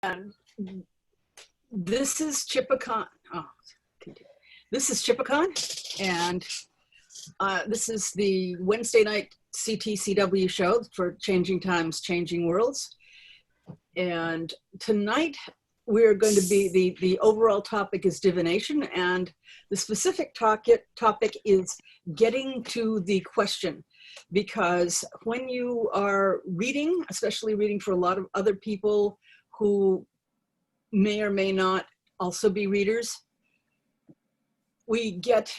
And this is Chipicon. Oh, this is Chipicon, and this is the Wednesday night CTCW show for Changing Times, Changing Worlds. And tonight we're going to be, the overall topic is divination, and the specific topic is getting to the question. Because when you are reading, especially reading for a lot of other people who may or may not also be readers, we get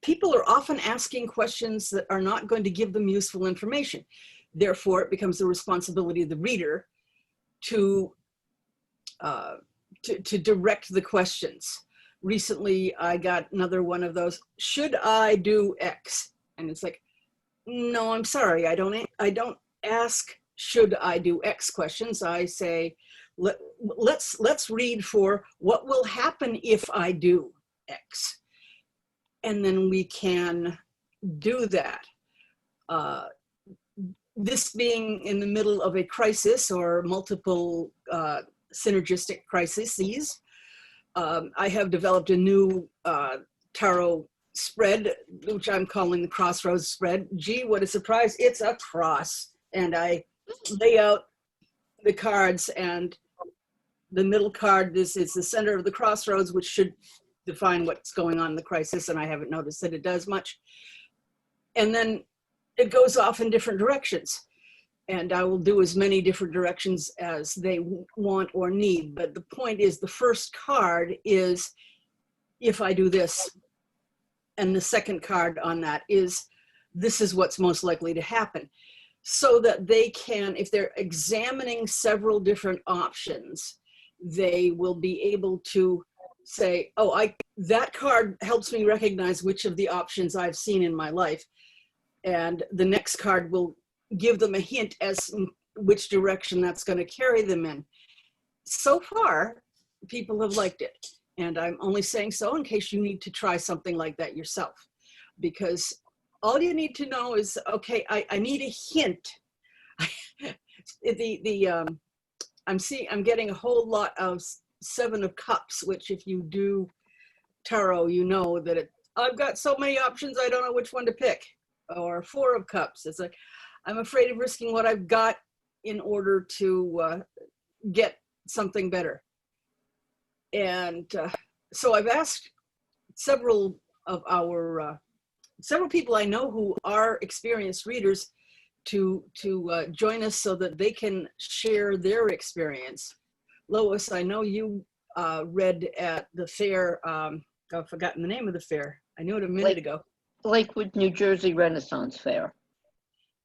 people are often asking questions that are not going to give them useful information. Therefore, it becomes the responsibility of the reader to direct the questions. Recently, I got another one of those, should I do X? And it's like, no, I'm sorry, I don't ask should I do X questions. I say, let's read for what will happen if I do X. And then we can do that. This being in the middle of a crisis or multiple synergistic crises, I have developed a new tarot spread, which I'm calling the Crossroads spread. Gee, what a surprise, it's a cross. And I lay out the cards, and the middle card is the center of the crossroads, which should define what's going on in the crisis, and I haven't noticed that it does much. And then it goes off in different directions. And I will do as many different directions as they want or need. But the point is, the first card is, if I do this. And the second card on that is, this is what's most likely to happen. So that they can, if they're examining several different options, they will be able to say, oh, that card helps me recognize which of the options I've seen in my life. And the next card will give them a hint as which direction that's going to carry them in. So far, people have liked it. And I'm only saying so in case you need to try something like that yourself. Because all you need to know is, okay, I need a hint. I'm getting a whole lot of Seven of Cups, which if you do tarot, you know that I've got so many options, I don't know which one to pick. Or Four of Cups. It's like, I'm afraid of risking what I've got in order to get something better. And so I've asked several people I know who are experienced readers to join us so that they can share their experience. Lois, I know you read at the fair, I've forgotten the name of the fair. I knew it a minute ago. Lakewood, New Jersey Renaissance Fair.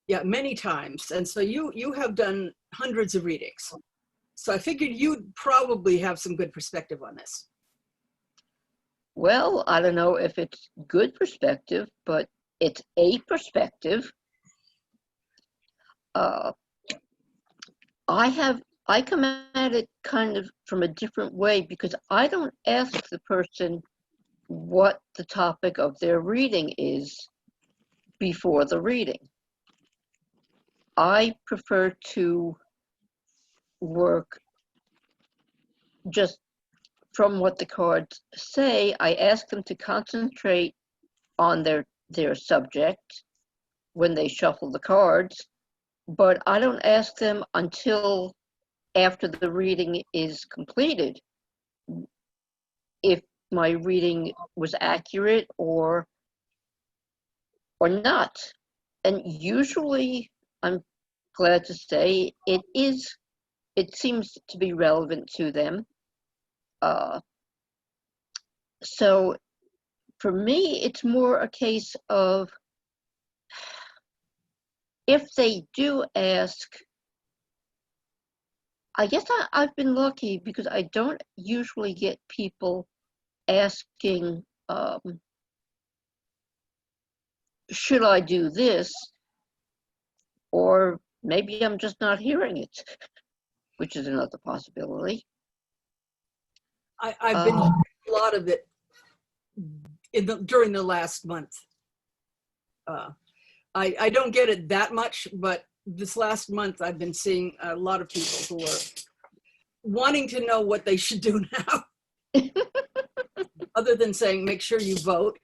Yeah, many times. And so you have done hundreds of readings. So I figured you'd probably have some good perspective on this. Well, I don't know if it's good perspective, but it's a perspective. I come at it kind of from a different way, because I don't ask the person what the topic of their reading is before the reading. I prefer to work just from what the cards say. I ask them to concentrate on their subject when they shuffle the cards, but I don't ask them until after the reading is completed if my reading was accurate or not. And usually, I'm glad to say, it seems to be relevant to them. So for me, it's more a case of, if they do ask, I guess I've been lucky because I don't usually get people asking, should I do this? Or maybe I'm just not hearing it, which is another possibility. I've been hearing a lot of it during the last month. I don't get it that much, but this last month, I've been seeing a lot of people who are wanting to know what they should do now, other than saying, make sure you vote.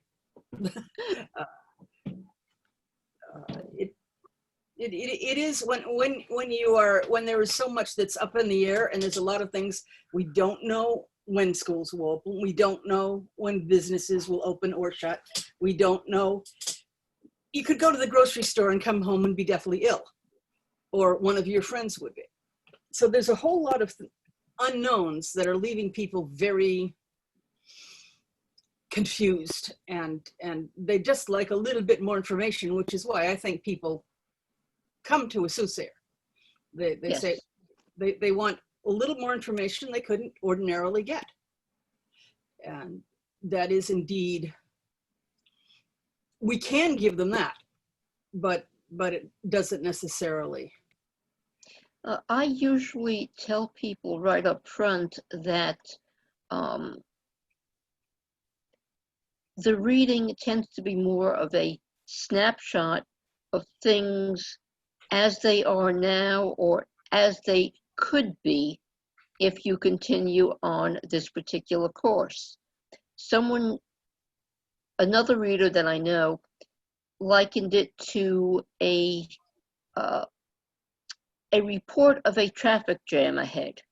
It is when there is so much that's up in the air, and there's a lot of things we don't know when schools will open. We don't know when businesses will open or shut. We don't know. You could go to the grocery store and come home and be deathly ill, or one of your friends would be. So there's a whole lot of unknowns that are leaving people very confused, and they just like a little bit more information, which is why I think people come to a soothsayer. They Yes. say they want a little more information they couldn't ordinarily get. And that is indeed, we can give them that, but it doesn't necessarily. I usually tell people right up front that the reading tends to be more of a snapshot of things as they are now or as they could be if you continue on this particular course. Another reader that I know likened it to a report of a traffic jam ahead.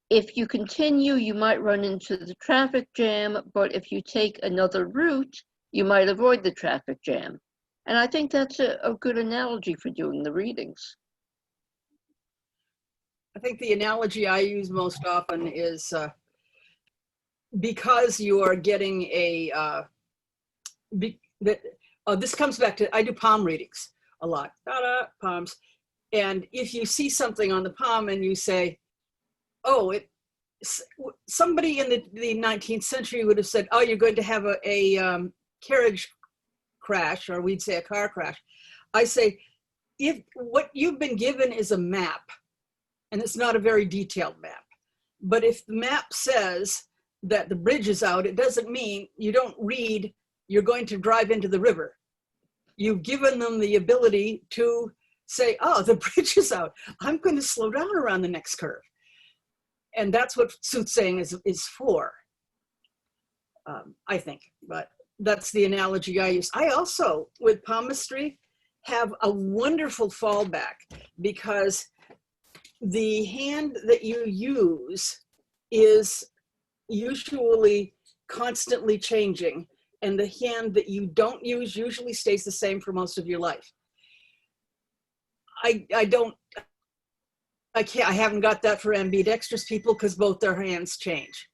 If you continue, you might run into the traffic jam, but if you take another route, you might avoid the traffic jam. And I think that's a good analogy for doing the readings. I think the analogy I use most often is because you are getting this comes back to, I do palm readings a lot, palms. And if you see something on the palm and you say, oh, somebody in the 19th century would have said, oh, you're going to have a carriage crash, or we'd say a car crash. I say, if what you've been given is a map, and it's not a very detailed map, but if the map says that the bridge is out, it doesn't mean you don't read, you're going to drive into the river. You've given them the ability to say, oh, the bridge is out, I'm going to slow down around the next curve. And that's what soothsaying is for, I think. But that's the analogy I use. I also, with palmistry, have a wonderful fallback, because the hand that you use is usually constantly changing, and the hand that you don't use usually stays the same for most of your life. I haven't got that for ambidextrous people, because both their hands change.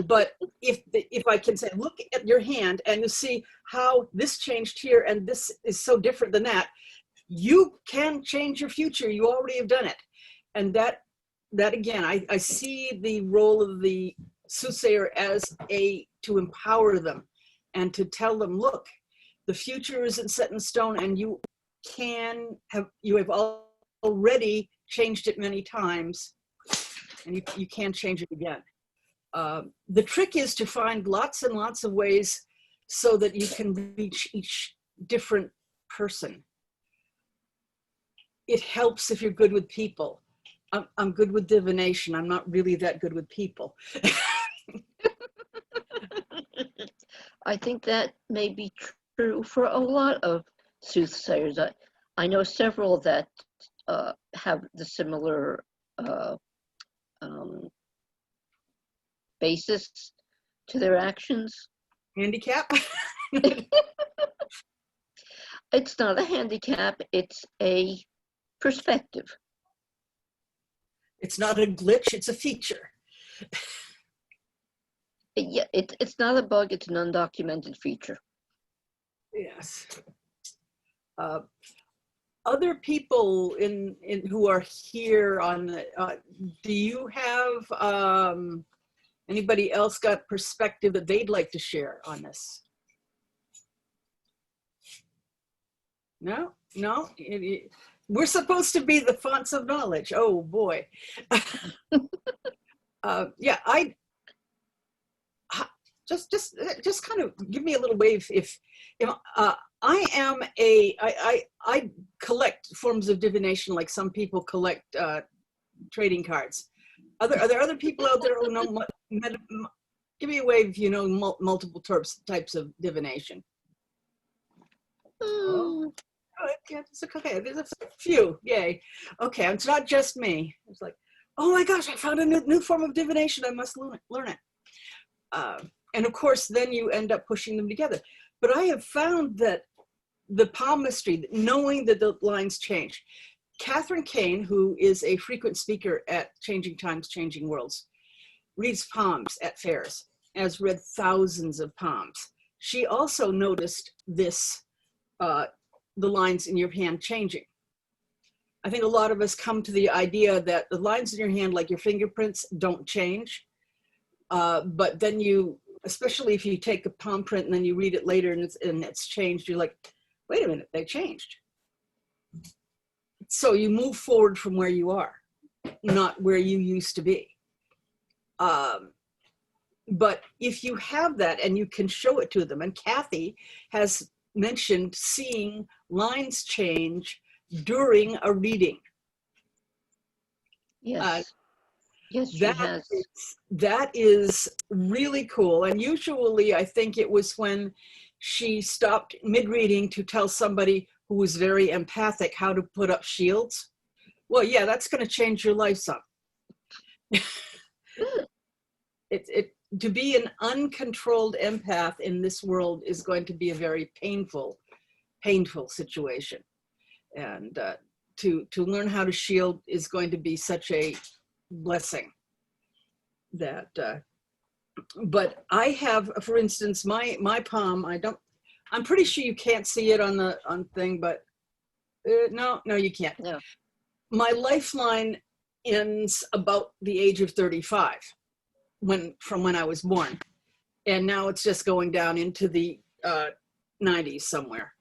But if I can say, look at your hand and you see how this changed here and this is so different than that, you can change your future. You already have done it. And that again, I see the role of the soothsayer as to empower them and to tell them, look, the future isn't set in stone, and you have already changed it many times, and you can change it again. The trick is to find lots and lots of ways so that you can reach each different person. It helps if you're good with people. I'm good with divination. I'm not really that good with people. I think that may be true for a lot of soothsayers. I know several that have the similar basis to their actions. Handicap? It's not a handicap, it's a perspective. It's not a glitch, it's a feature. It's not a bug, it's an undocumented feature. Yes. Other people who are here on the, do you have anybody else got perspective that they'd like to share on this? No? We're supposed to be the fonts of knowledge. Oh boy. Yeah, just kind of give me a little wave if I collect forms of divination like some people collect trading cards. Are there other people out there who know? Give me a wave if you know multiple types of divination. Oh, yeah, it's okay. There's a few. Yay. Okay, it's not just me. It's like, oh my gosh, I found a new form of divination. I must learn it. And of course, then you end up pushing them together. But I have found that the palmistry, knowing that the lines change. Catherine Kane, who is a frequent speaker at Changing Times, Changing Worlds, reads palms at fairs, has read thousands of palms. She also noticed this, the lines in your hand changing. I think a lot of us come to the idea that the lines in your hand, like your fingerprints, don't change. But then you, especially if you take a palm print and then you read it later and it's changed, you're like, wait a minute, they changed. So you move forward from where you are, not where you used to be. But if you have that and you can show it to them, and Kathy has mentioned seeing lines change during a reading. Yes. Yes, she has. That is really cool. And usually I think it was when she stopped mid-reading to tell somebody who was very empathic how to put up shields. Well, yeah, that's going to change your life some. To be an uncontrolled empath in this world is going to be a very painful situation. And to learn how to shield is going to be such a blessing. That, but I have, for instance, my palm, I'm pretty sure you can't see it on thing, but no, you can't. No. My lifeline ends about the age of 35, from when I was born. And now it's just going down into the 90s somewhere.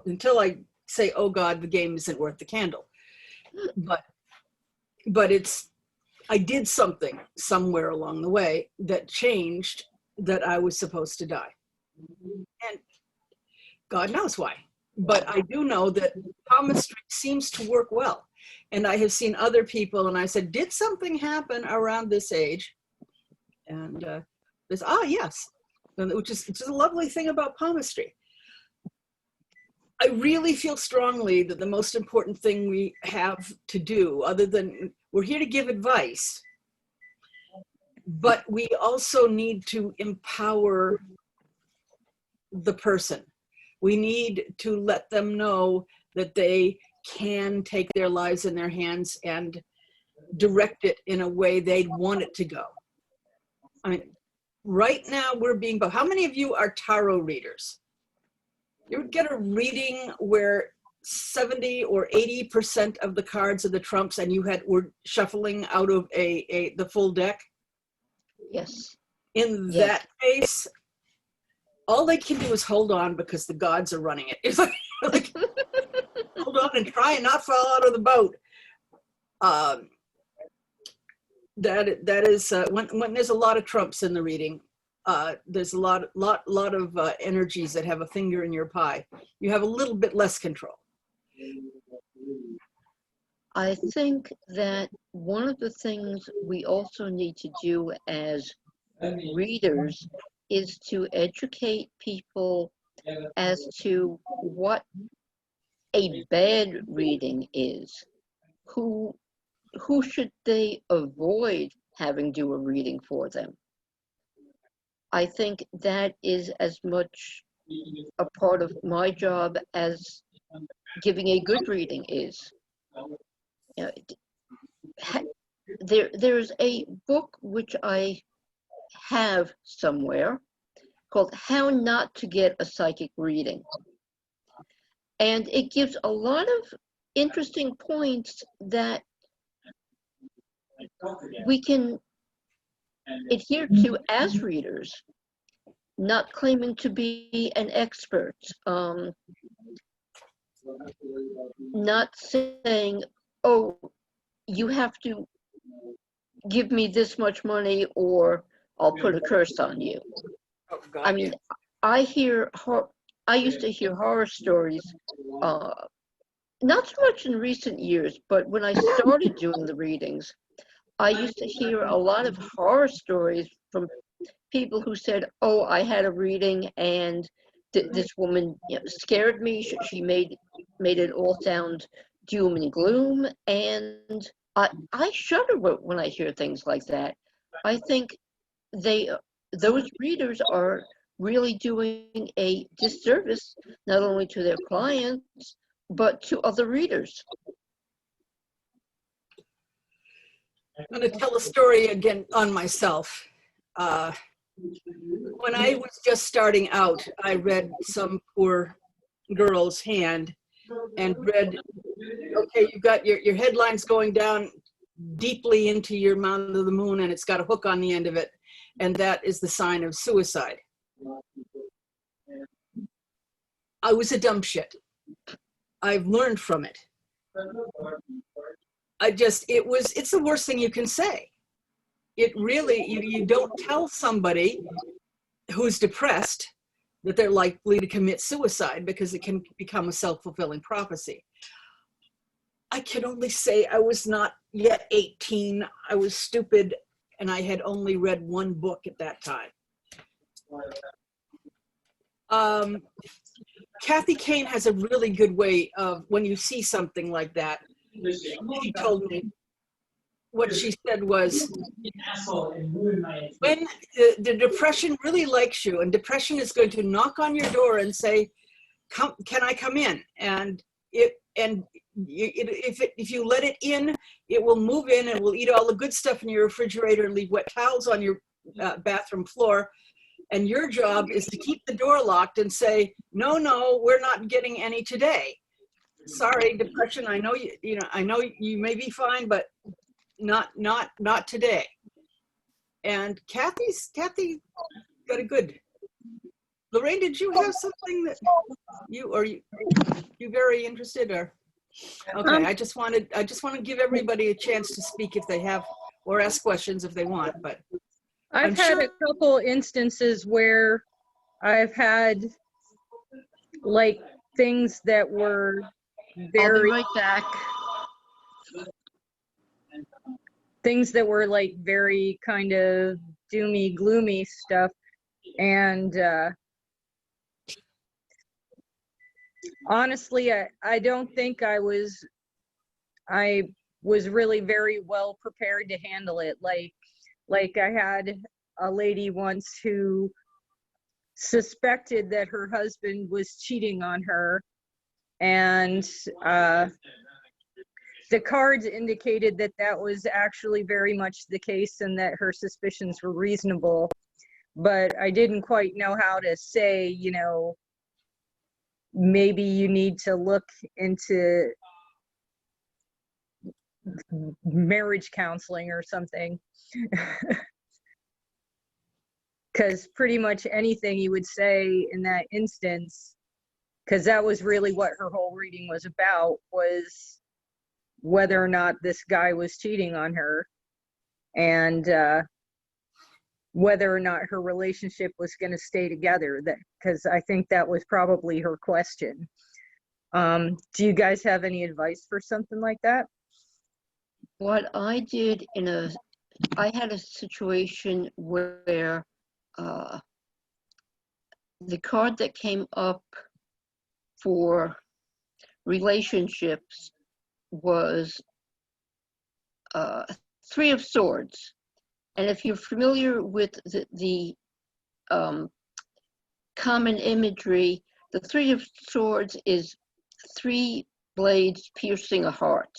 Until I say, oh God, the game isn't worth the candle. But I did something somewhere along the way that changed that I was supposed to die. And God knows why. But I do know that palmistry seems to work well. And I have seen other people, and I said, did something happen around this age? And there's, yes, which is a lovely thing about palmistry. I really feel strongly that the most important thing we have to do, other than, we're here to give advice, but we also need to empower the person. We need to let them know that they can take their lives in their hands and direct it in a way they'd want it to go. I mean, right now we're being, how many of you are tarot readers? You would get a reading where 70 or 80% of the cards are the trumps and you were shuffling out of the full deck? Yes. In that case, all they can do is hold on because the gods are running it. It's like hold on and try and not fall out of the boat. That is when there's a lot of trumps in the reading. There's a lot of energies that have a finger in your pie. You have a little bit less control. I think that one of the things we also need to do as readers is to educate people as to what a bad reading is. Who should they avoid having do a reading for them? I think that is as much a part of my job as giving a good reading is. You know, there's a book which I have somewhere called How Not to Get a Psychic Reading. And it gives a lot of interesting points that we can adhere to as readers, not claiming to be an expert, not saying, oh, you have to give me this much money or I'll put a curse on you. Oh, God, I mean, I used to hear horror stories, not so much in recent years, but when I started doing the readings, I used to hear a lot of horror stories from people who said, "Oh, I had a reading and this woman scared me. She made it all sound doom and gloom," and I shudder when I hear things like that. I think those readers are really doing a disservice not only to their clients but to other readers. I'm going to tell a story again on myself. When I was just starting out, I read some poor girl's hand and read, okay, you've got your headlines going down deeply into your mountain of the moon, and it's got a hook on the end of it, and that is the sign of suicide. I was a dumb shit. I've learned from it. It's the worst thing you can say. It really, you don't tell somebody who's depressed that they're likely to commit suicide, because it can become a self-fulfilling prophecy. I can only say I was not yet 18. I was stupid, and I had only read one book at that time. Kathy Kane has a really good way of, when you see something like that, she told me, what she said was, when the depression really likes you, and depression is going to knock on your door and say, can I come in? And if you let it in, it will move in and will eat all the good stuff in your refrigerator and leave wet towels on your bathroom floor. And your job is to keep the door locked and say, no, we're not getting any today. Sorry, depression. I know I know you may be fine, but not today. And Kathy got a good. Lorraine, did you have something that you very interested, or? Okay, I just want to give everybody a chance to speak if they have, or ask questions if they want, but I've had a couple instances where I've had like things that were I'll be right back. things that were like very kind of doomy, gloomy stuff. And honestly, I don't think I was really very well prepared to handle it. Like I had a lady once who suspected that her husband was cheating on her, and the cards indicated that that was actually very much the case and that her suspicions were reasonable. But I didn't quite know how to say, maybe you need to look into marriage counseling or something. Because pretty much anything you would say in that instance, because that was really what her whole reading was about, was whether or not this guy was cheating on her, and whether or not her relationship was going to stay together. Because I think that was probably her question. Do you guys have any advice for something like that? What I did I had a situation where the card that came up for relationships was Three of Swords. And if you're familiar with the common imagery, the Three of Swords is three blades piercing a heart.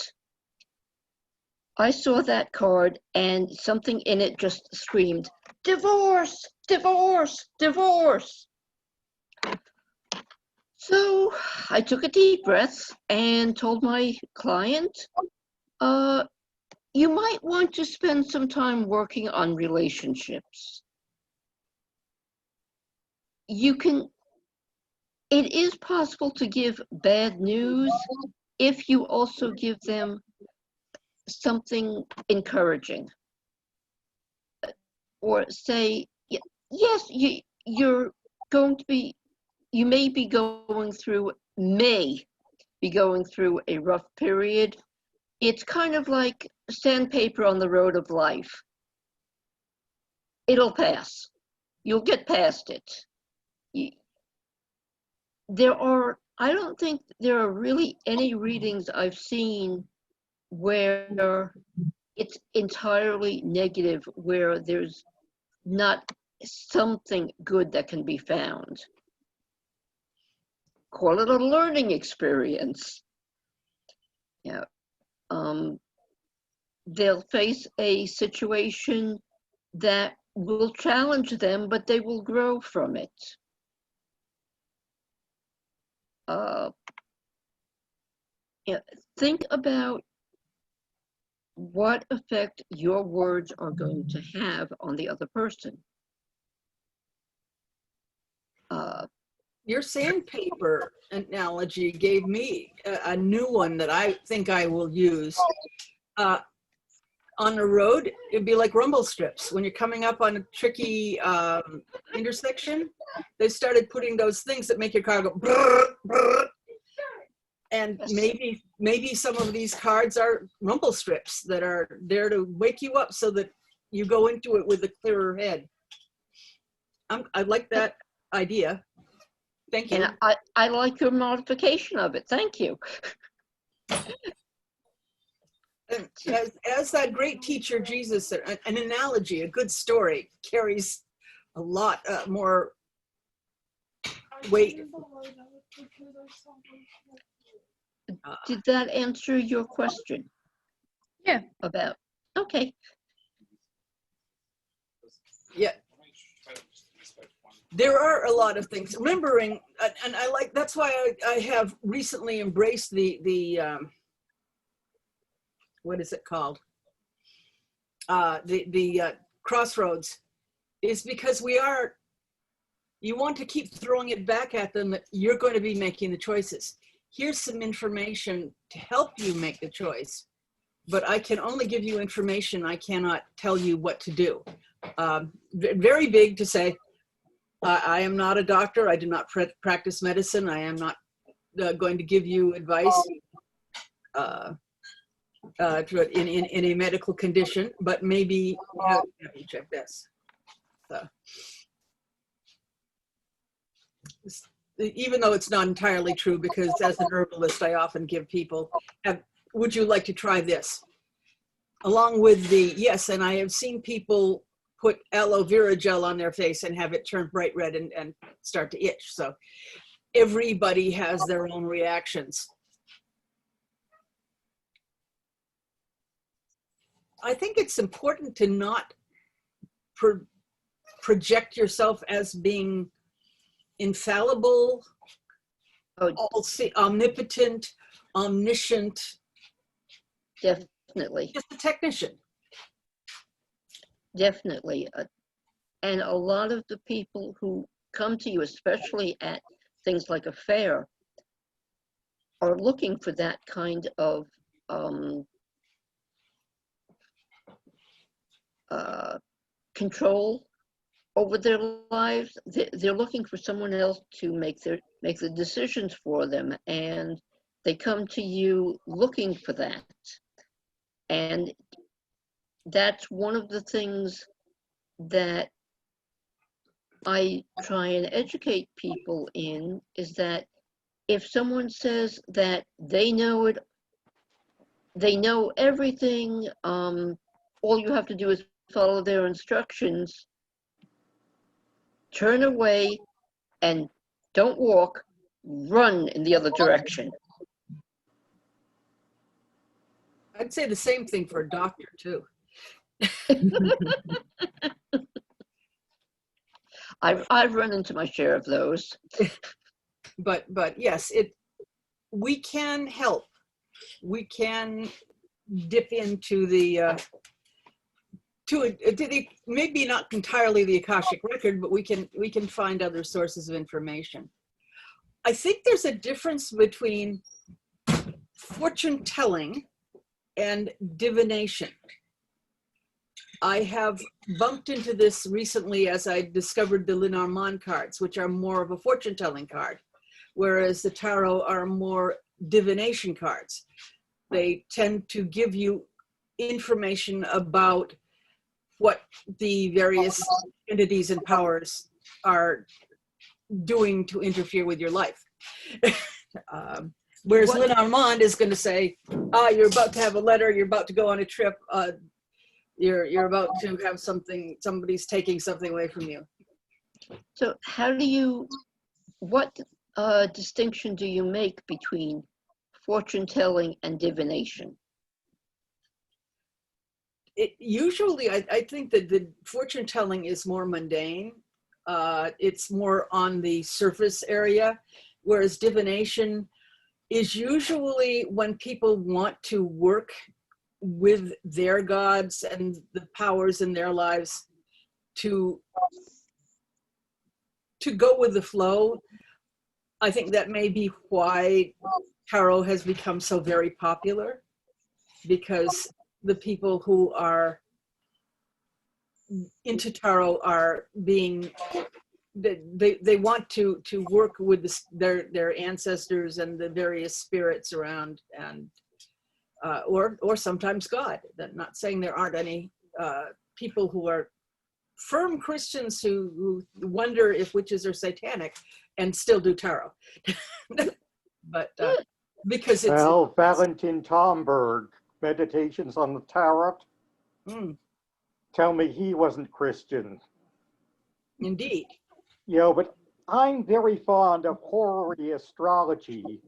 I saw that card and something in it just screamed, divorce, divorce, divorce. So I took a deep breath and told my client, you might want to spend some time working on relationships. It is possible to give bad news if you also give them something encouraging. Or say, yes, you're going to be, you may be going through a rough period. It's kind of like sandpaper on the road of life. It'll pass. You'll get past it. I don't think there are really any readings I've seen where it's entirely negative, where there's not something good that can be found. Call it a learning experience. Yeah. They'll face a situation that will challenge them, but they will grow from it. Yeah, think about what effect your words are going to have on the other person. Your sandpaper analogy gave me a new one that I think I will use. On the road, it'd be like rumble strips. When you're coming up on a tricky intersection, they started putting those things that make your car go brrr, brrr. And maybe some of these cards are rumble strips that are there to wake you up so that you go into it with a clearer head. I like that idea. Thank you. And I like your modification of it. Thank you. And as that great teacher Jesus said, an analogy, a good story carries a lot more weight. Did that answer your question? Yeah. About, okay. Yeah. There are a lot of things. Remembering, and I like, that's why I have recently embraced the what is it called? The crossroads, is because you want to keep throwing it back at them that you're going to be making the choices. Here's some information to help you make the choice, but I can only give you information. I cannot tell you what to do. Very big to say, I am not a doctor. I do not practice medicine. I am not going to give you advice in a medical condition, but maybe let me check this. Even though it's not entirely true, because as an herbalist, I often give people, would you like to try this? Along with yes, and I have seen people put aloe vera gel on their face and have it turn bright red and start to itch. So everybody has their own reactions. I think it's important to not project yourself as being infallible, omnipotent, omniscient. Definitely. Just a technician. Definitely. And a lot of the people who come to you, especially at things like a fair, are looking for that kind of control over their lives. They're looking for someone else to make the decisions for them, and they come to you looking for that. And that's one of the things that I try and educate people in, is that if someone says that they know it, they know everything, all you have to do is follow their instructions, turn away and don't walk, run in the other direction. I'd say the same thing for a doctor too. I've run into my share of those. But yes, we can help. We can dip into maybe not entirely the Akashic record, but we can find other sources of information. I think there's a difference between fortune telling and divination. I have bumped into this recently as I discovered the Lenormand cards, which are more of a fortune-telling card, whereas the tarot are more divination cards. They tend to give you information about what the various entities and powers are doing to interfere with your life. Whereas Lenormand is going to say, you're about to have a letter, you're about to go on a trip, you're about to have something, somebody's taking something away from you. So what distinction do you make between fortune telling and divination? Usually, I think that the fortune telling is more mundane. It's more on the surface area, whereas divination is usually when people want to work with their gods and the powers in their lives to go with the flow. I think that may be why tarot has become so very popular, because the people who are into tarot are being, they want to work with their ancestors and the various spirits around, and or sometimes God. Not saying there aren't any people who are firm Christians who wonder if witches are satanic and still do tarot. But because it's... Well, Valentin Tomberg, Meditations on the Tarot. Tell me he wasn't Christian. Indeed. You know, but I'm very fond of horary astrology,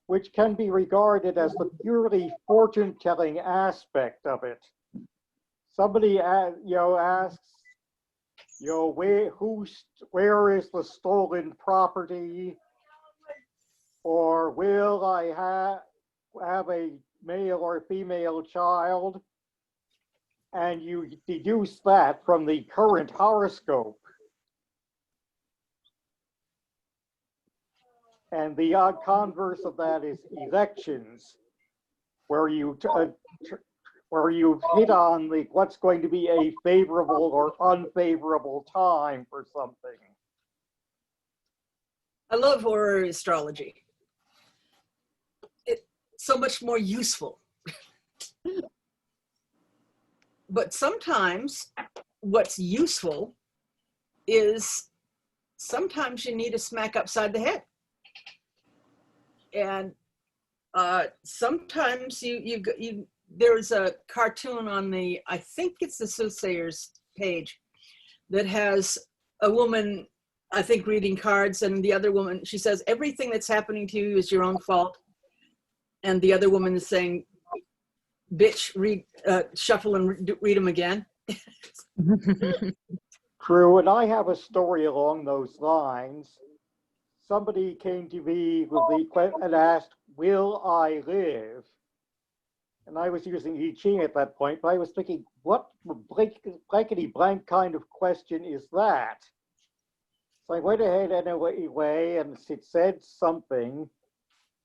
which can be regarded as the purely fortune-telling aspect of it. Somebody, asks, where is the stolen property? Or will I have a male or female child? And you deduce that from the current horoscope. And the odd converse of that is elections, where you hit on what's going to be a favorable or unfavorable time for something. I love horary astrology. It's so much more useful. But sometimes what's useful is sometimes you need a smack upside the head. And sometimes there's a cartoon on I think it's the Soothsayers page, that has a woman, I think, reading cards, and the other woman, she says, everything that's happening to you is your own fault. And the other woman is saying, bitch, shuffle and read them again. True, and I have a story along those lines. Somebody came to me with the question and asked, will I live? And I was using I Ching at that point, but I was thinking, what blankety blank kind of question is that? So I went ahead anyway, and it said something.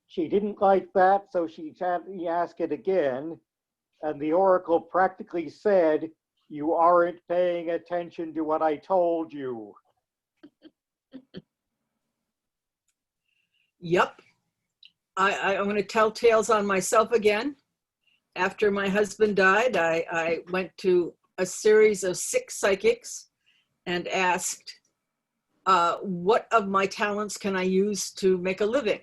She didn't like that, so she had me ask it again. And the oracle practically said, you aren't paying attention to what I told you. Yep. I'm going to tell tales on myself again. After my husband died, I went to a series of 6 psychics and asked, what of my talents can I use to make a living?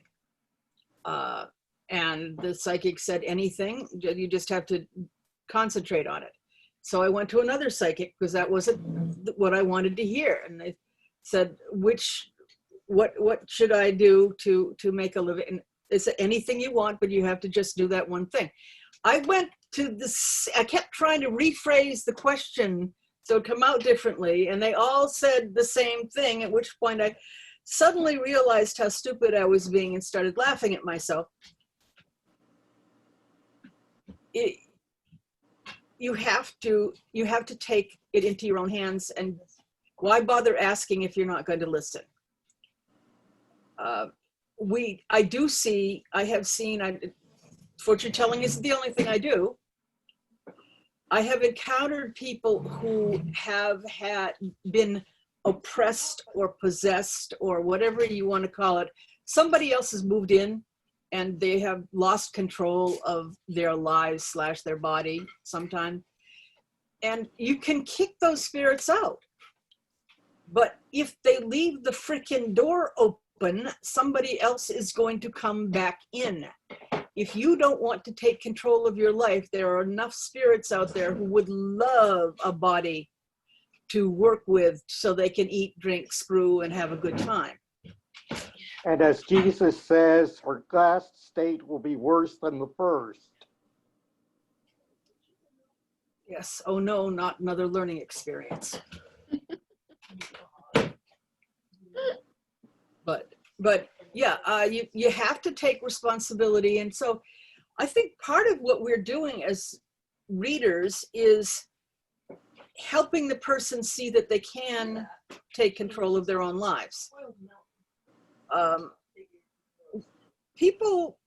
And the psychic said, anything, you just have to concentrate on it. So I went to another psychic because that wasn't what I wanted to hear. And they said, what should I do to make a living? And they said, anything you want, but you have to just do that one thing. I went to this, I kept trying to rephrase the question so it come out differently, and they all said the same thing, at which point I suddenly realized how stupid I was being and started laughing at myself. You have to take it into your own hands, and why bother asking if you're not going to listen? I have seen, fortune telling isn't the only thing I do. I have encountered people who have been oppressed or possessed or whatever you want to call it. Somebody else has moved in and they have lost control of their lives / their body sometime. And you can kick those spirits out. But if they leave the freaking door open, somebody else is going to come back in. If you don't want to take control of your life, there are enough spirits out there who would love a body to work with so they can eat, drink, screw, and have a good time. And as Jesus says, her last state will be worse than the first. Yes. Oh no, not another learning experience. But yeah, you have to take responsibility. And so I think part of what we're doing as readers is helping the person see that they can take control of their own lives. People,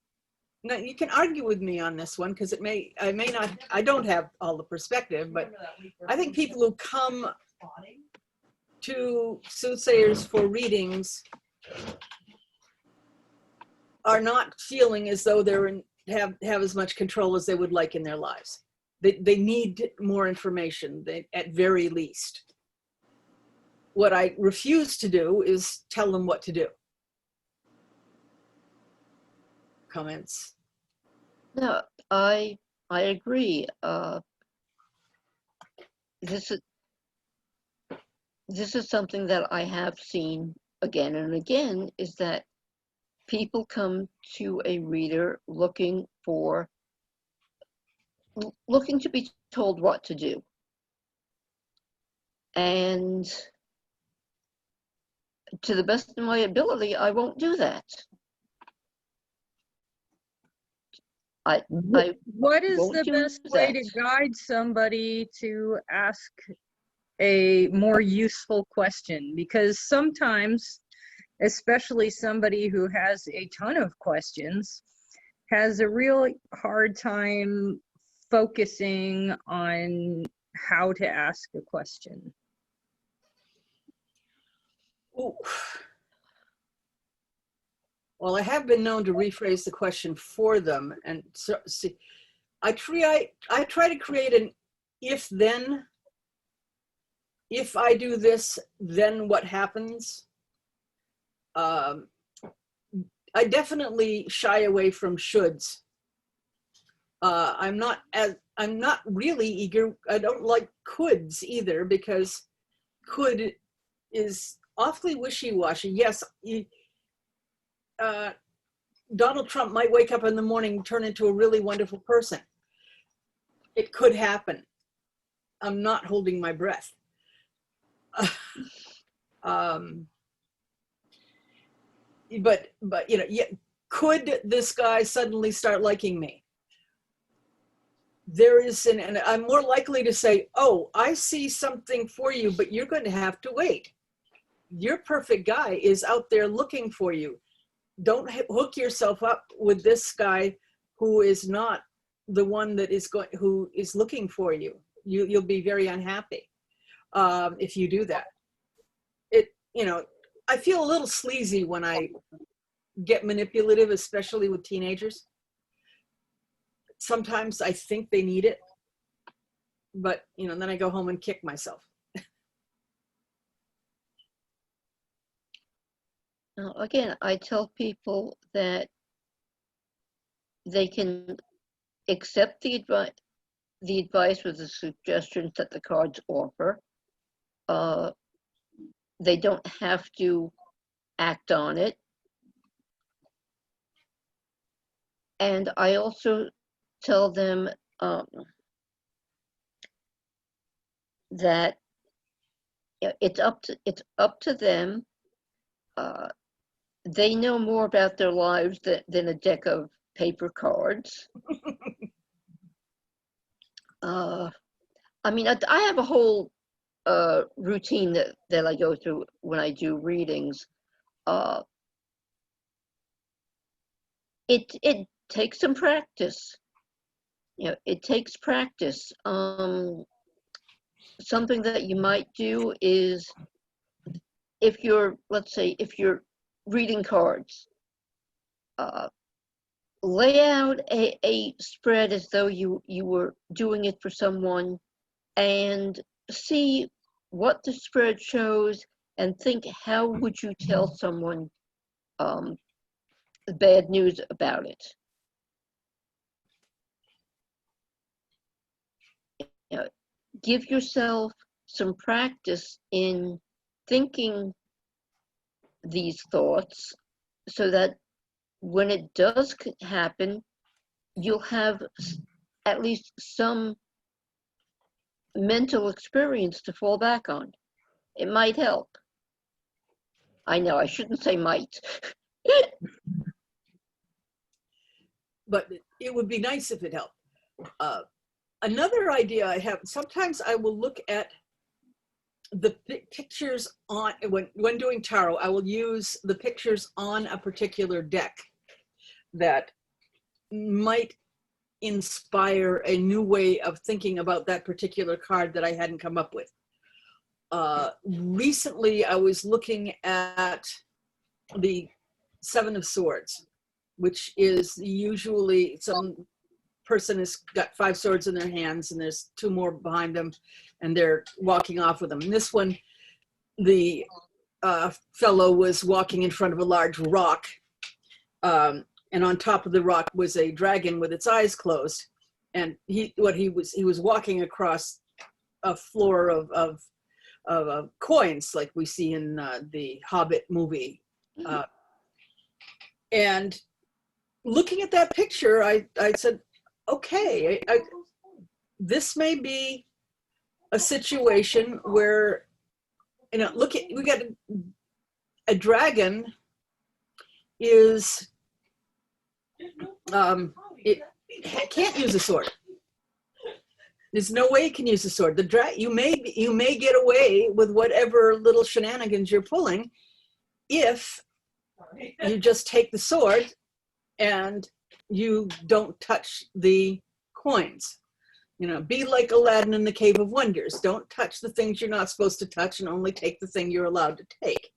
now you can argue with me on this one because I don't have all the perspective, but I think people who come to soothsayers for readings are not feeling as though have as much control as they would like in their lives. They need more information, at very least. What I refuse to do is tell them what to do. Comments? No, I agree. This is something that I have seen again and again, is that people come to a reader looking to be told what to do. And to the best of my ability, I won't do that. What is won't the do best way to that. guide somebody to ask a more useful question? Because sometimes, especially somebody who has a ton of questions, has a real hard time focusing on how to ask a question. Ooh. Well, I have been known to rephrase the question for them, and so, see, I try to create an if-then. If I do this, then what happens? I definitely shy away from shoulds. I'm not really eager. I don't like coulds either, because could is awfully wishy-washy. Yes, Donald Trump might wake up in the morning and turn into a really wonderful person. It could happen. I'm not holding my breath. But you know, yeah, could this guy suddenly start liking me? There is and I'm more likely to say, oh, I see something for you, but you're going to have to wait. Your perfect guy is out there looking for you. Don't hook yourself up with this guy who is not the one that who is looking for you. You'll be very unhappy if you do that. You know, I feel a little sleazy when I get manipulative, especially with teenagers. Sometimes I think they need it, but you know, then I go home and kick myself. Now, again, I tell people that they can accept the advice with the suggestions that the cards offer. They don't have to act on it. And I also tell them that it's up to them. They know more about their lives than a deck of paper cards. I mean, I have a whole routine that I go through when I do readings. It takes some practice, it takes practice. Something that you might do is, if you're, let's say, if you're reading cards, lay out a spread as though you were doing it for someone, and see what the spread shows, and think, how would you tell someone bad news about it? Give yourself some practice in thinking these thoughts, so that when it does happen, you'll have at least some mental experience to fall back on. It might help. I know, I shouldn't say might. But it would be nice if it helped. Another idea I have, sometimes I will look at the pictures on, when doing tarot, I will use the pictures on a particular deck that might inspire a new way of thinking about that particular card that I hadn't come up with. Recently, I was looking at the Seven of Swords, which is usually some person has got 5 swords in their hands and there's 2 more behind them and they're walking off with them. And this one, the fellow was walking in front of a large rock, and on top of the rock was a dragon with its eyes closed. And he was walking across a floor of coins, like we see in the Hobbit movie. And looking at that picture, I said, okay, this may be a situation where, look at, we got a dragon is, it can't use a sword. There's no way it can use a sword. You may get away with whatever little shenanigans you're pulling if you just take the sword and you don't touch the coins. Be like Aladdin in the Cave of Wonders. Don't touch the things you're not supposed to touch and only take the thing you're allowed to take.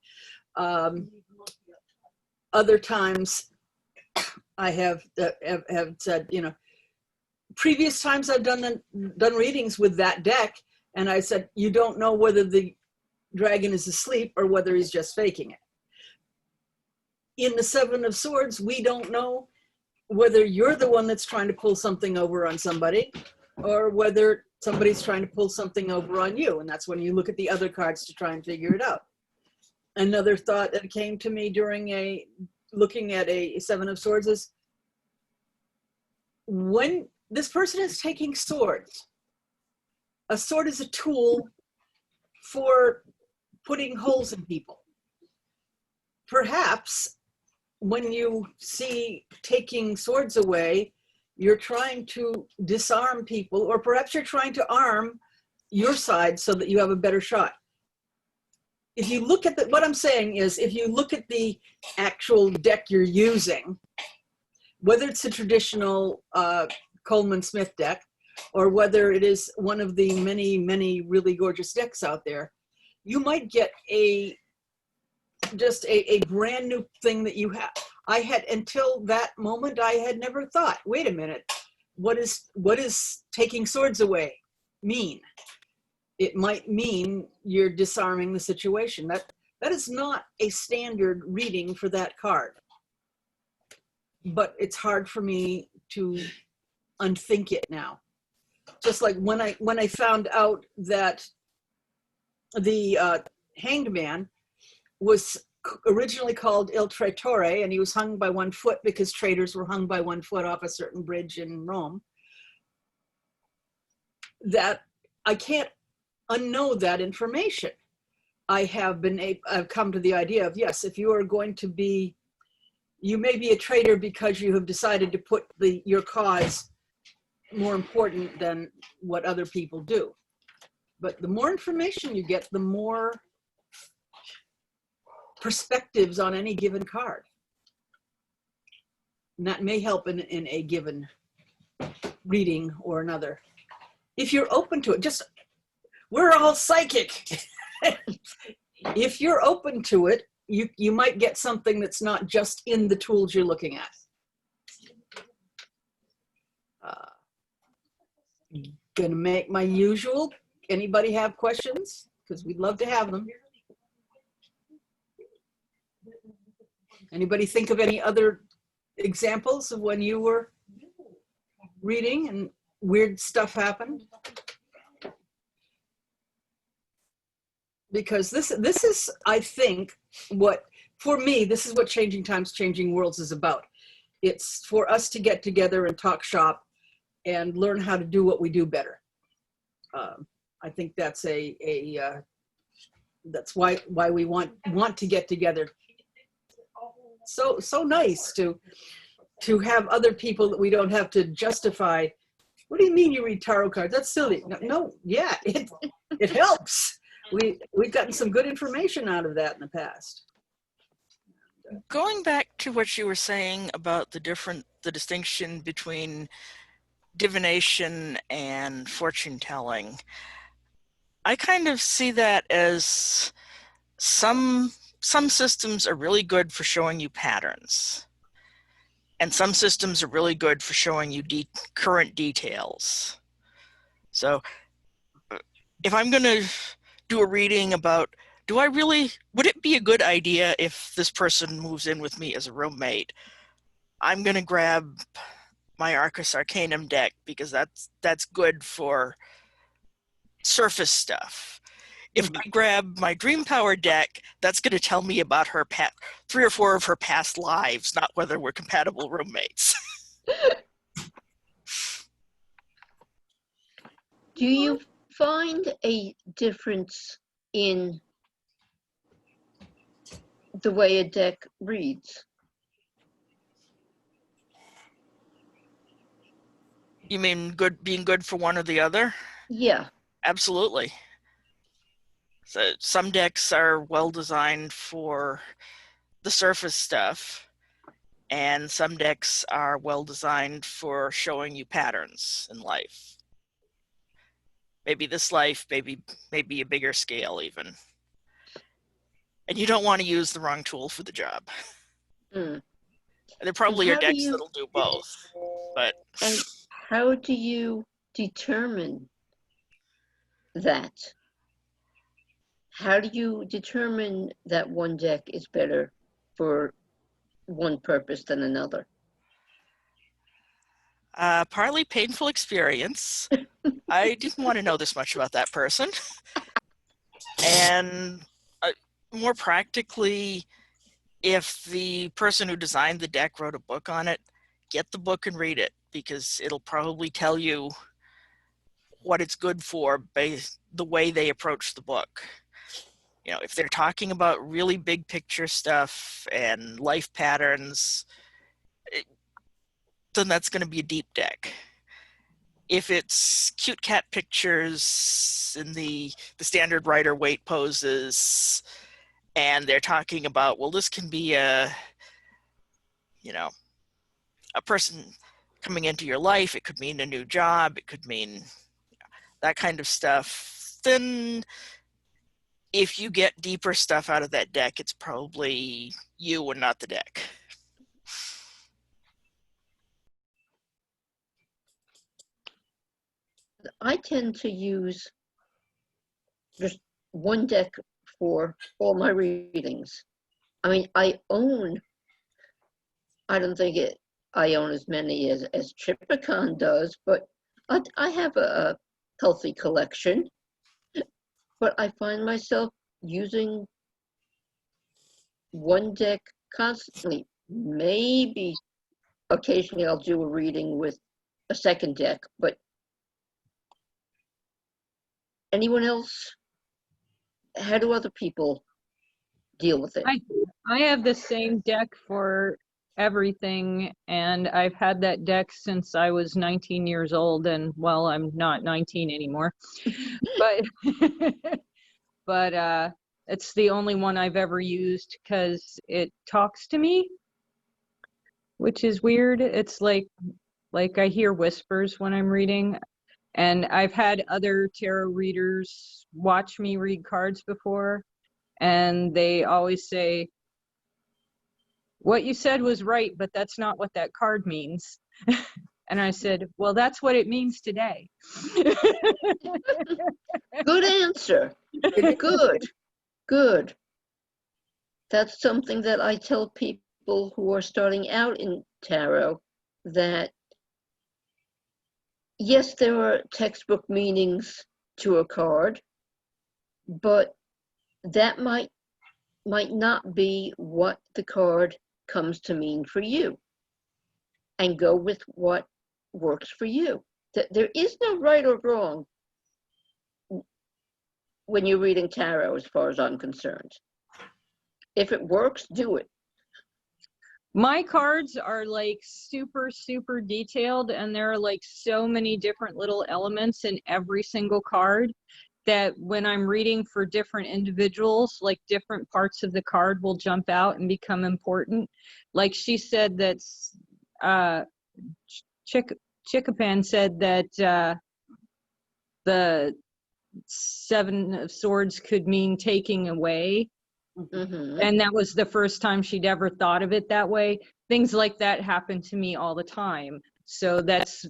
Other times I have said, previous times I've done readings with that deck, and I said, you don't know whether the dragon is asleep or whether he's just faking it. In the Seven of Swords, we don't know whether you're the one that's trying to pull something over on somebody or whether somebody's trying to pull something over on you. And that's when you look at the other cards to try and figure it out. Another thought that came to me during looking at a Seven of Swords is, when this person is taking swords, a sword is a tool for putting holes in people. Perhaps when you see taking swords away, you're trying to disarm people, or perhaps you're trying to arm your side so that you have a better shot. If you look at what I'm saying is, if you look at the actual deck you're using, whether it's a traditional Coleman Smith deck, or whether it is one of the many, many really gorgeous decks out there, you might get just a brand new thing that you have. I had, until that moment, I had never thought, wait a minute, what is taking swords away mean? It might mean you're disarming the situation. That is not a standard reading for that card. But it's hard for me to unthink it now. Just like when I found out that the Hanged Man was originally called Il Traitore, and he was hung by 1 foot because traitors were hung by 1 foot off a certain bridge in Rome, that I can't unknow that information. I've come to the idea of, yes, if you are going to be, you may be a traitor because you have decided to put your cause more important than what other people do. But the more information you get, the more perspectives on any given card. And that may help in a given reading or another. If you're open to it, just, we're all psychic. If you're open to it, you might get something that's not just in the tools you're looking at. Gonna make my usual. Anybody have questions? Because we'd love to have them. Anybody think of any other examples of when you were reading and weird stuff happened? Because this is, I think, what, for me, this is what Changing Times, Changing Worlds is about. It's for us to get together and talk shop and learn how to do what we do better. I think that's that's why we want to get together. So nice to have other people that we don't have to justify. What do you mean you read tarot cards? That's silly. No, yeah, it helps. We've gotten some good information out of that in the past. Going back to what you were saying about the distinction between divination and fortune telling, I kind of see that as some systems are really good for showing you patterns, and some systems are really good for showing you current details. So if I'm going to do a reading about, would it be a good idea if this person moves in with me as a roommate? I'm going to grab my Arcus Arcanum deck because that's good for surface stuff. If I grab my Dream Power deck, that's going to tell me about her 3 or 4 of her past lives, not whether we're compatible roommates. Do you find a difference in the way a deck reads? You mean being good for one or the other? Yeah. Absolutely. So some decks are well designed for the surface stuff, and some decks are well designed for showing you patterns in life. Maybe this life, maybe a bigger scale even. And you don't want to use the wrong tool for the job. Mm. There probably are decks that'll do both, but. And how do you determine that? How do you determine that one deck is better for one purpose than another? Partly painful experience. I didn't want to know this much about that person. And more practically, if the person who designed the deck wrote a book on it, get the book and read it, because it'll probably tell you what it's good for based the way they approach the book. You know, if they're talking about really big picture stuff and life patterns, then that's going to be a deep deck. If it's cute cat pictures in the standard rider weight poses, and they're talking about, well, this can be a person coming into your life, it could mean a new job, it could mean that kind of stuff, then if you get deeper stuff out of that deck, it's probably you and not the deck. I tend to use just one deck for all my readings. I mean, I don't think I own as many as Tripicon does, but I have a healthy collection. But I find myself using one deck constantly. Maybe occasionally I'll do a reading with a second deck, but anyone else? How do other people deal with it? I have the same deck for everything, and I've had that deck since I was 19 years old, and well, I'm not 19 anymore, but it's the only one I've ever used because it talks to me, which is weird. It's like Like I hear whispers when I'm reading, and I've had other tarot readers watch me read cards before, and they always say, what you said was right, but that's not what that card means. And I said, well, that's what it means today. Good answer. Good, good. That's something that I tell people who are starting out in tarot, that yes, there are textbook meanings to a card, but that might not be what the card comes to mean for you, and go with what works for you. There is no right or wrong when you're reading tarot, as far as I'm concerned. If it works, do it. My cards are like super, super detailed, and there are like so many different little elements in every single card that when I'm reading for different individuals, like different parts of the card will jump out and become important. Like she said that's Chikapan said that the Seven of Swords could mean taking away. Mm-hmm. And that was the first time she'd ever thought of it that way. Things like that happen to me all the time. So that's,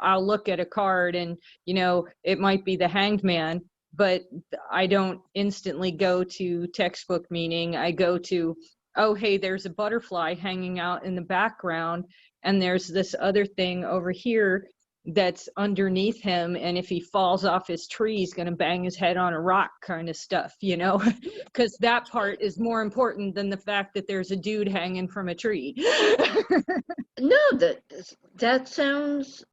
I'll look at a card and, you know, it might be the Hanged Man, but I don't instantly go to textbook meaning. I go to, oh, hey, there's a butterfly hanging out in the background, and there's this other thing over here that's underneath him, and if he falls off his tree, he's going to bang his head on a rock, kind of stuff, you know, because that part is more important than the fact that there's a dude hanging from a tree. No, that sounds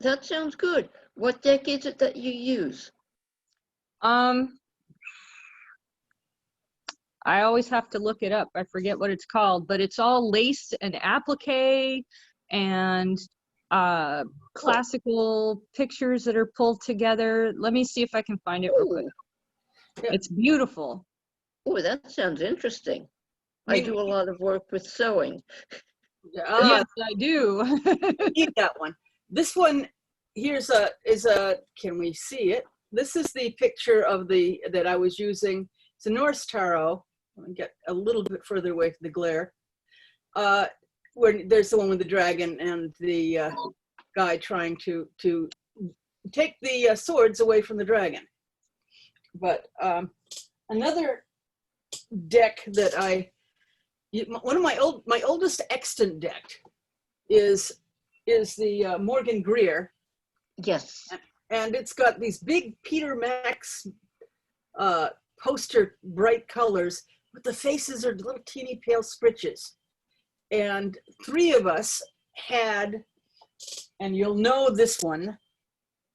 good. What deck is it that you use? I always have to look it up. I forget what it's called, but it's all lace and applique and classical pictures that are pulled together. Let me see if I can find it real quick. Yeah. It's beautiful. Oh, that sounds interesting. I do a lot of work with sewing. Yes, I do. Need that one. This one here's can we see it? This is the picture of that I was using. It's a Norse tarot. Let me get a little bit further away from the glare. Where there's the one with the dragon and the guy trying to take the swords away from the dragon. But another deck that one of my oldest extant deck is the Morgan Greer. Yes. And it's got these big Peter Max poster bright colors, but the faces are little teeny pale spritches. And three of us had, and you'll know this one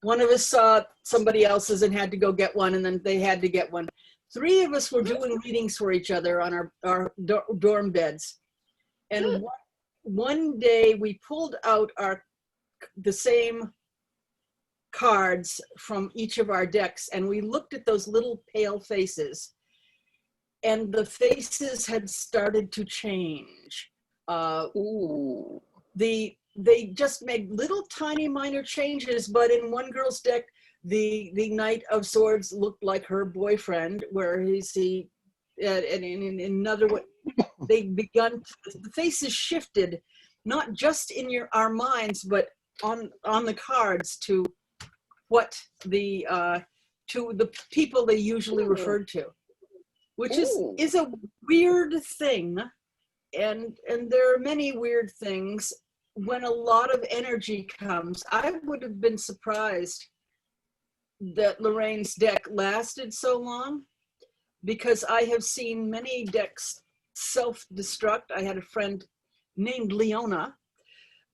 of us saw somebody else's and had to go get one, and then they had to get one. Three of us were doing readings for each other on our dorm beds. And one day we pulled out the same cards from each of our decks, and we looked at those little pale faces, and the faces had started to change. They just made little tiny minor changes, but in one girl's deck, the Knight of Swords looked like her boyfriend, and in another one, the faces shifted, not just in our minds, but on the cards to what to the people they usually referred to, which is a weird thing. And there are many weird things when a lot of energy comes. I would have been surprised that Lorraine's deck lasted so long, because I have seen many decks self-destruct. I had a friend named Leona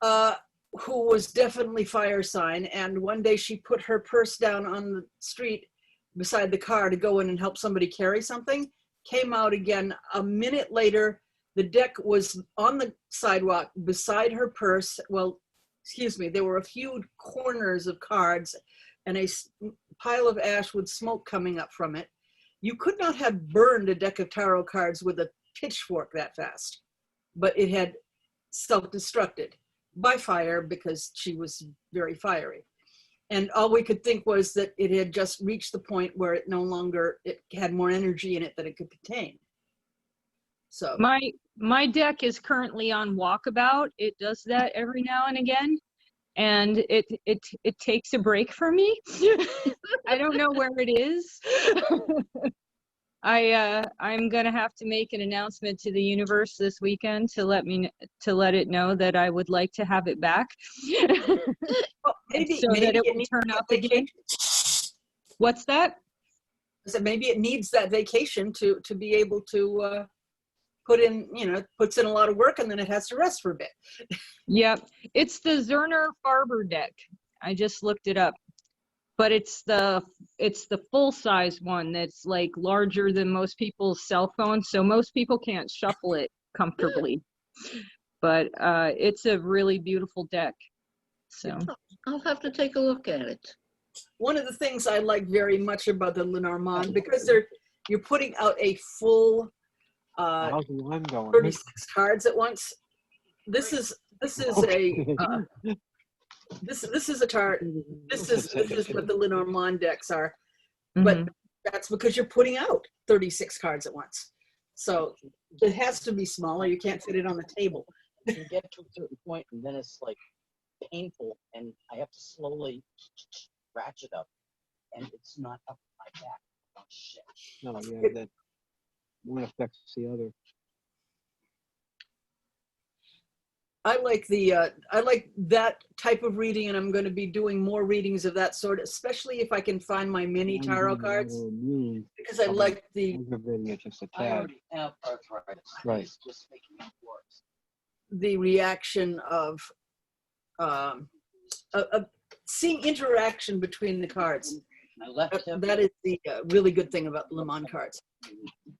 who was definitely fire sign, and one day she put her purse down on the street beside the car to go in and help somebody carry something, came out again a minute later. The deck was on the sidewalk beside her purse. Well, excuse me, there were a few corners of cards and a pile of ash with smoke coming up from it. You could not have burned a deck of tarot cards with a pitchfork that fast, but it had self-destructed. by fire because she was very fiery. And all we could think was that it had just reached the point where it no longer, it had more energy in it than it could contain. So My deck is currently on walkabout. It does that every now and again, and it takes a break for me. I don't know where it is. I'm gonna have to make an announcement to the universe this weekend to let it know that I would like to have it back. well, maybe that it will needs turn that up again. What's that? So maybe it needs that vacation to be able to put in, puts in a lot of work, and then it has to rest for a bit. Yep, it's the Zerner Farber deck. I just looked it up, but it's the full size one that's like larger than most people's cell phones, so most people can't shuffle it comfortably. But it's a really beautiful deck. So I'll have to take a look at it. One of the things I like very much about the Lenormand, because you're putting out a full How's the one going? 36 cards at once. This is a this is a chart. This is what the Lenormand decks are, but that's because you're putting out 36 cards at once. So it has to be smaller. You can't fit it on the table. You get to a certain point, and then it's like painful, and I have to slowly ratchet up, and it's not up my back. Oh shit! No, yeah, that one affects the other. I like that type of reading, and I'm going to be doing more readings of that sort, especially if I can find my mini tarot cards, because I like the Aggravating it just a I tad. already have arthritis. Right. It's just making it worse. the reaction of seeing interaction between the cards. My left hip. That is the really good thing about the Le Mans cards.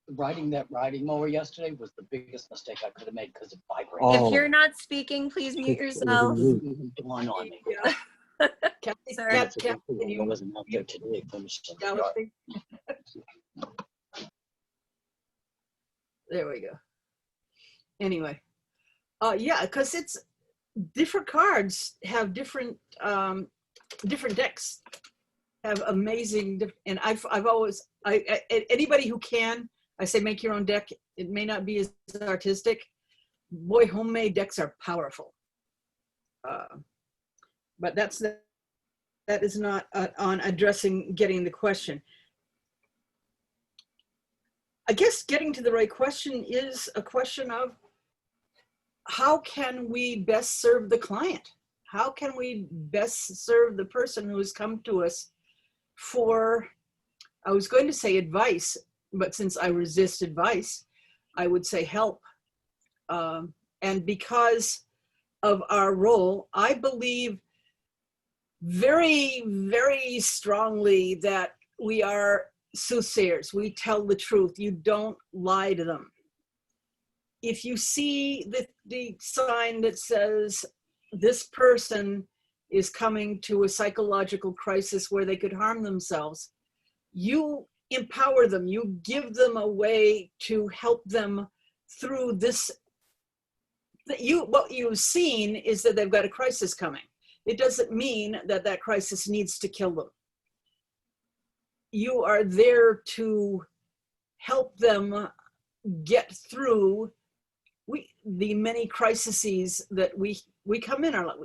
Riding that riding mower yesterday was the biggest mistake I could have made because it vibrated. Oh. If you're not speaking, please mute yourself. It dawned on me. Yeah. Kathy, Sorry. Kat, I can you wasn't out there today finishing. Galaxy? There we go. Anyway, yeah, because it's different cards have different decks have amazing, and I've always anybody who can, I say make your own deck. It may not be as artistic. Boy, homemade decks are powerful. But that is not on addressing getting the question. I guess getting to the right question is a question of how can we best serve the client? How can we best serve the person who has come to us for, I was going to say advice, but since I resist advice, I would say help. And because of our role, I believe very, very strongly that we are soothsayers. We tell the truth. You don't lie to them. If you see the sign that says this person is coming to a psychological crisis where they could harm themselves, you empower them. You give them a way to help them through this. What you've seen is that they've got a crisis coming. It doesn't mean that that crisis needs to kill them. You are there to help them get through the many crises that we come in our life.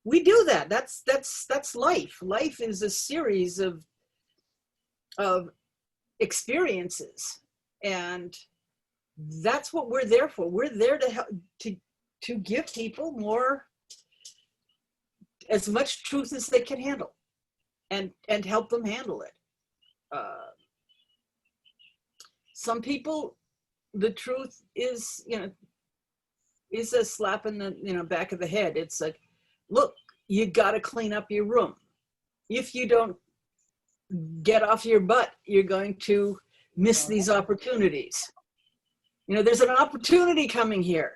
We do that. That's life. Life is a series of experiences, and that's what we're there for. We're there to help to give people as much truth as they can handle, and help them handle it. Some people, the truth is, is a slap in the back of the head. It's like, look, you got to clean up your room. If you don't get off your butt, you're going to miss these opportunities. There's an opportunity coming here.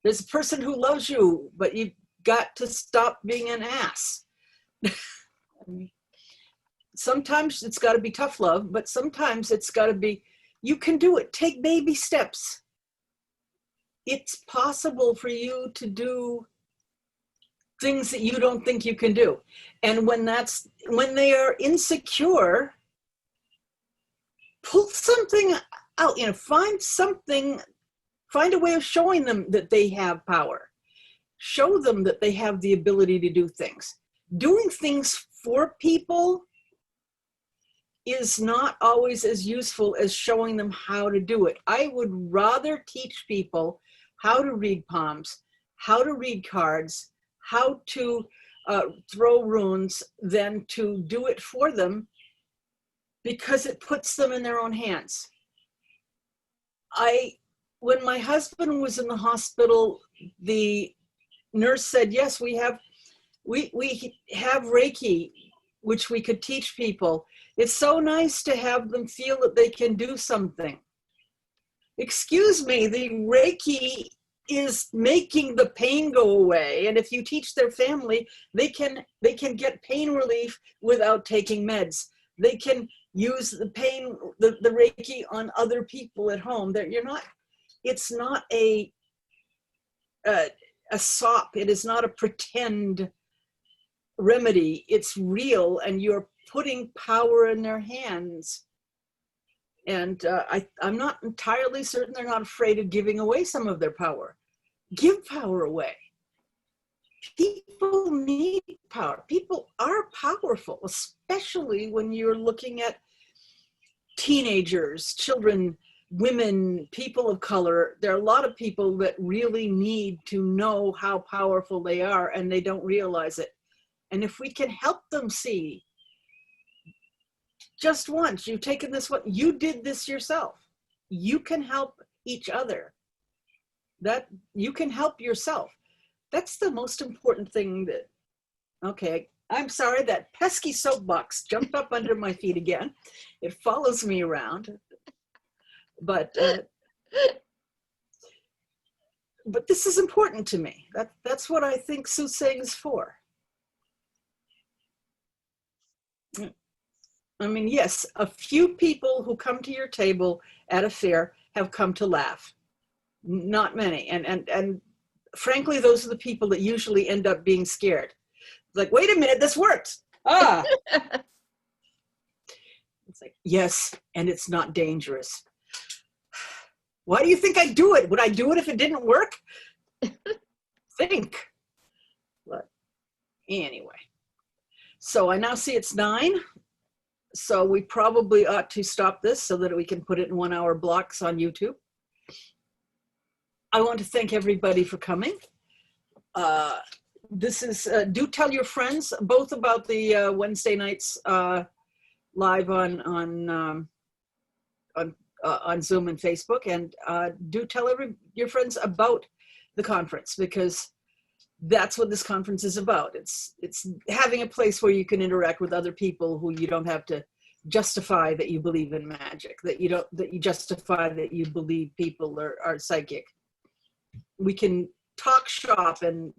There's a person who loves you, but you've got to stop being an ass. Sometimes it's got to be tough love, but sometimes it's got to be, you can do it. Take baby steps. It's possible for you to do things that you don't think you can do. And when they are insecure, pull something out, find a way of showing them that they have power. Show them that they have the ability to do things. Doing things for people is not always as useful as showing them how to do it. I would rather teach people how to read palms, how to read cards, how to throw runes than to do it for them, because it puts them in their own hands. When my husband was in the hospital, the nurse said, yes, we have Reiki, which we could teach people. It's so nice to have them feel that they can do something. Excuse me, the Reiki is making the pain go away. And if you teach their family, they can get pain relief without taking meds. They can use the Reiki on other people at home. It's not a sop. It is not a pretend remedy. It's real, and you're putting power in their hands. And I'm not entirely certain they're not afraid of giving away some of their power. Give power away. People need power. People are powerful, especially when you're looking at teenagers, children, women, people of color. There are a lot of people that really need to know how powerful they are, and they don't realize it. And if we can help them see, just once, you've taken this one, you did this yourself. You can help each other. That you can help yourself. That's the most important thing. Okay, I'm sorry, that pesky soapbox jumped up under my feet again. It follows me around. But this is important to me. That's what I think soothsaying is for. I mean, yes, a few people who come to your table at a fair have come to laugh. Not many. And frankly, those are the people that usually end up being scared. Like, wait a minute, this works. Ah. It's like, yes, and it's not dangerous. Why do you think I do it? Would I do it if it didn't work? Think. But anyway. So I now see it's 9. So we probably ought to stop this so that we can put it in 1-hour blocks on YouTube. I want to thank everybody for coming. This is, do tell your friends both about the Wednesday nights live on Zoom and Facebook, and do tell your friends about the conference, because that's what this conference is about. It's having a place where you can interact with other people who you don't have to justify that you believe in magic, that you justify that you believe people are psychic. We can talk shop and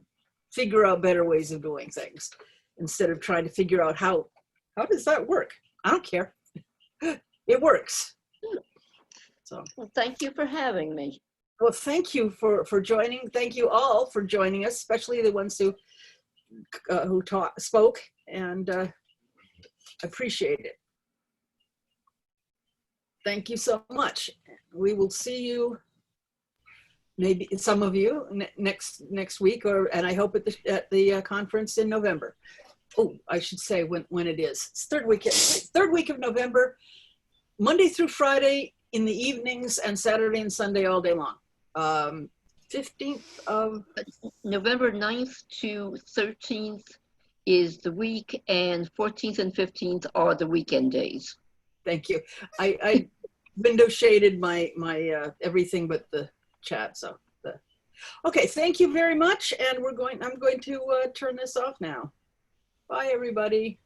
figure out better ways of doing things instead of trying to figure out how does that work? I don't care. It works. So, Well, thank you for having me. well, thank you for joining. Thank you all for joining us, especially the ones who spoke, and appreciate it. Thank you so much. We will see you, maybe some of you, next week, and I hope at the conference in November. Oh, I should say when it is. It's third week of November, Monday through Friday in the evenings, and Saturday and Sunday all day long. 15th of November 9th to 13th is the week, and 14th and 15th are the weekend days. Thank you. I window shaded my everything but the chat. So okay, thank you very much. And I'm going to turn this off now. Bye, everybody.